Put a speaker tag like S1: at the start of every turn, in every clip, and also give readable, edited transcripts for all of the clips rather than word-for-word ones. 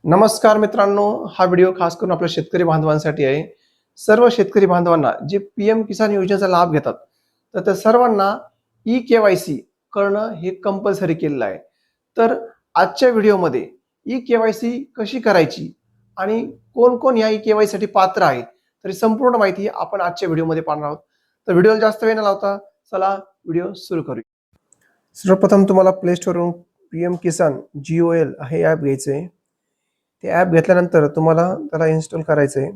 S1: नमस्कार मित्रांनो, हा व्हिडिओ खास करून आपल्या शेतकरी बांधवांसाठी आहे. सर्व शेतकरी बांधवांना जे पीएम किसान योजनेचा लाभ घेतात, तर त्या सर्वांना ई-के-वाय-सी करणं हे कंपल्सरी केलेलं आहे. तर आजच्या व्हिडिओमध्ये ई-के-वाय-सी कशी करायची आणि कोण-कोण या ई-के-वाय-सीसाठी पात्र आहेत, तर ही संपूर्ण माहिती आपण आजच्या व्हिडिओमध्ये पाहणार आहोत. तर व्हिडिओला जास्त वेळ न लावता चला व्हिडिओ सुरू करूया. सर्वप्रथम तुम्हाला प्ले स्टोरवरून पीएम किसान GOL हे ॲप घ्यायचं आहे. ते ॲप घेतल्यानंतर तुम्हाला त्याला इन्स्टॉल करायचं आहे.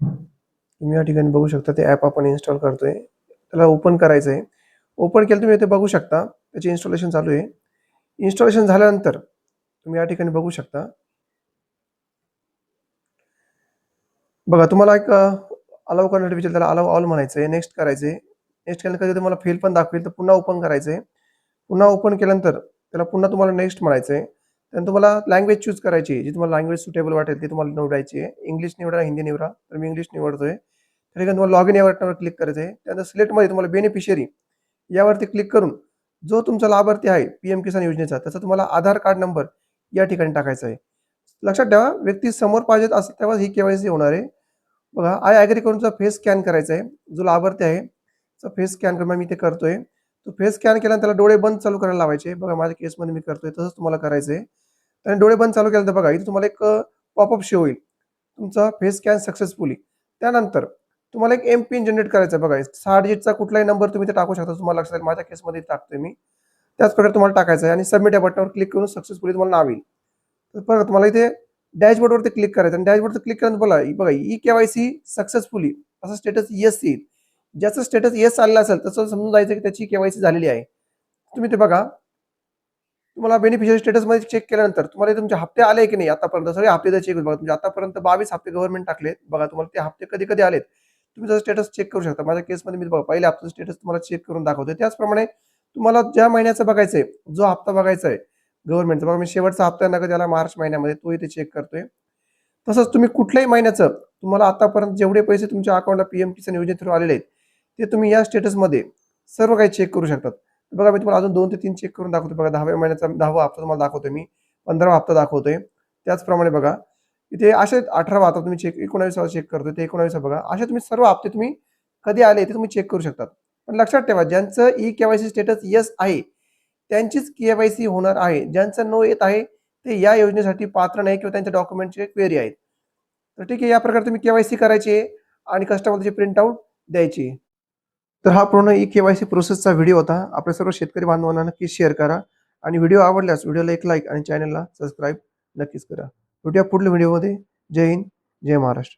S1: तुम्ही या ठिकाणी बघू शकता ते ॲप आपण इन्स्टॉल करतोय. त्याला ओपन करायचं आहे. ओपन केलं तुम्ही इथे बघू शकता त्याचे इन्स्टॉलेशन चालू आहे. इन्स्टॉलेशन झाल्यानंतर तुम्ही या ठिकाणी बघू शकता. बघा तुम्हाला एक अलाऊ करण्यासाठी विचारलं, त्याला अलाऊ ऑल म्हणायचं आहे. नेक्स्ट करायचं आहे. नेक्स्ट केल्यानंतर कधी तुम्हाला फेल पण दाखवेल तर पुन्हा ओपन करायचं आहे. पुन्हा ओपन केल्यानंतर त्याला पुन्हा तुम्हाला नेक्स्ट म्हणायचं आहे. त्यानंतर तुम्हाला लँग्वेज चूज करायची आहे. जी तुम्हाला लँग्वेज सुटेबल वाटेल ती तुम्हाला निवडायची आहे. इंग्लिश निवडा, हिंदी निवडा. तर मी इंग्लिश निवडतोय. त्या ठिकाणी तुम्हाला लॉगिन या बटनावर क्लिक करायचं आहे. त्यानंतर सिलेक्टमध्ये तुम्हाला बेनिफिशियरी यावरती क्लिक करून जो तुमचा लाभार्थी आहे पीएम किसान योजनेचा त्याचा तुम्हाला आधार कार्ड नंबर या ठिकाणी टाकायचा आहे. लक्षात ठेवा व्यक्ती समोर पाहिजे असेल तेव्हा ही के-वाय-सी होणार आहे. बघा आय ॲग्री करून तुमचा फेस स्कॅन करायचा आहे. जो लाभार्थी आहे त्याचा फेस स्कॅन करून मी ते करतोय. तो फेस स्कॅन केल्यानंतर त्याला डोळे बंद चालू करायला लावायचे. बघा माझ्या केसमध्ये मी करतोय तसंच तुम्हाला करायचं आहे. आणि डोळे बंद चालू केल्यानंतर बघा इथे तुम्हाला एक पॉपअप शो होईल. तुमचा फेस स्कॅन सक्सेसफुली. त्यानंतर तुम्हाला एक एम-पिन जनरेट करायचा आहे बघा. 6 डिजिटचा कुठलाही नंबर तुम्ही ते टाकू शकता. तुम्हाला लक्षात येईल माझ्या केसमध्ये टाकतोय मी. त्याच प्रकारे तुम्हाला टाकायचं आहे आणि सबमिट या बटनावर क्लिक करून सक्सेसफुली तुम्हाला नाव येईल. तर बघा तुम्हाला इथे डॅशबोर्डवरती क्लिक करायचं आणि डॅशबोर्डवर क्लिक केल्यानंतर बघा ई-के-वाय-सी सक्सेसफुली असं स्टेटस येस येईल. ज्याचं स्टेटस येस आलेलं असेल तसं समजून जायचं की त्याची के-वाय-सी झालेली आहे. तुम्ही ते बघा. तुम्हाला बेनिफिशियरी स्टेटसमध्ये चेक केल्यानंतर तुम्हाला तुमचे हप्ते आले की नाही आतापर्यंत सगळे हप्ते चेक होईल बघा. तुमचे आतापर्यंत 22 हप्ते गव्हर्नमेंट टाकलेत. बघा तुम्हाला ते हप्ते कधी-कधी आलेत. तुम्ही त्याचं स्टेटस चेक करू शकता. माझ्या केसमध्ये मी बघा पहिल्या हप्त्याचं स्टेटस तुम्हाला चेक करून दाखवतोय. त्याचप्रमाणे तुम्हाला ज्या महिन्याचं बघायचंय, जो हप्ता बघायचा आहे गव्हर्नमेंटचा बघा मी शेवटचा हप्ता नका त्याला मार्च महिन्यामध्ये तो इथे चेक करतोय. तसंच तुम्ही कुठल्याही महिन्याचं तुम्हाला आतापर्यंत जेवढे पैसे तुमच्या अकाउंटला पीएम किसान योजने थ्रू आलेले आहेत, ते तुम्ही या स्टेटसमध्ये सर्व काही चेक करू शकतात. बघा मी तुम्हाला अजून 2 ते 3 चेक करून दाखवतो. बघा 10व्या महिन्याचा 10वा हप्ता तुम्हाला दाखवतोय मी. 15वा हप्ता दाखवतोय. त्याचप्रमाणे बघा इथे असे 18वा हप्ता तुम्ही चेक 19वा चेक करतोय ते 19वा बघा. असे तुम्ही सर्व हप्ते तुम्ही कधी आले ते तुम्ही चेक करू शकतात. पण लक्षात ठेवा ज्यांचं ई-के-वाय-सी स्टेटस येस आहे, त्यांचीच के-वाय-सी होणार आहे. ज्यांचं नो येत आहे, ते या योजनेसाठी पात्र नाही किंवा त्यांच्या डॉक्युमेंटची क्वेरी आहेत. तर ठीक आहे या प्रकारे तुम्ही के-वाय-सी करायची आहे आणि कस्टमरची प्रिंट आउट द्यायची आहे. तर हा पूर्ण ई-के-वाय-सी प्रोसेसचा व्हिडिओ होता. आपल्या सर्व शेतकरी बांधवांना नक्कीच शेअर करा आणि व्हिडिओ आवडल्यास व्हिडिओला एक लाईक आणि चॅनलला सबस्क्राईब नक्कीच करा. भेटूया पुढील व्हिडिओमध्ये. जय हिंद, जय महाराष्ट्र.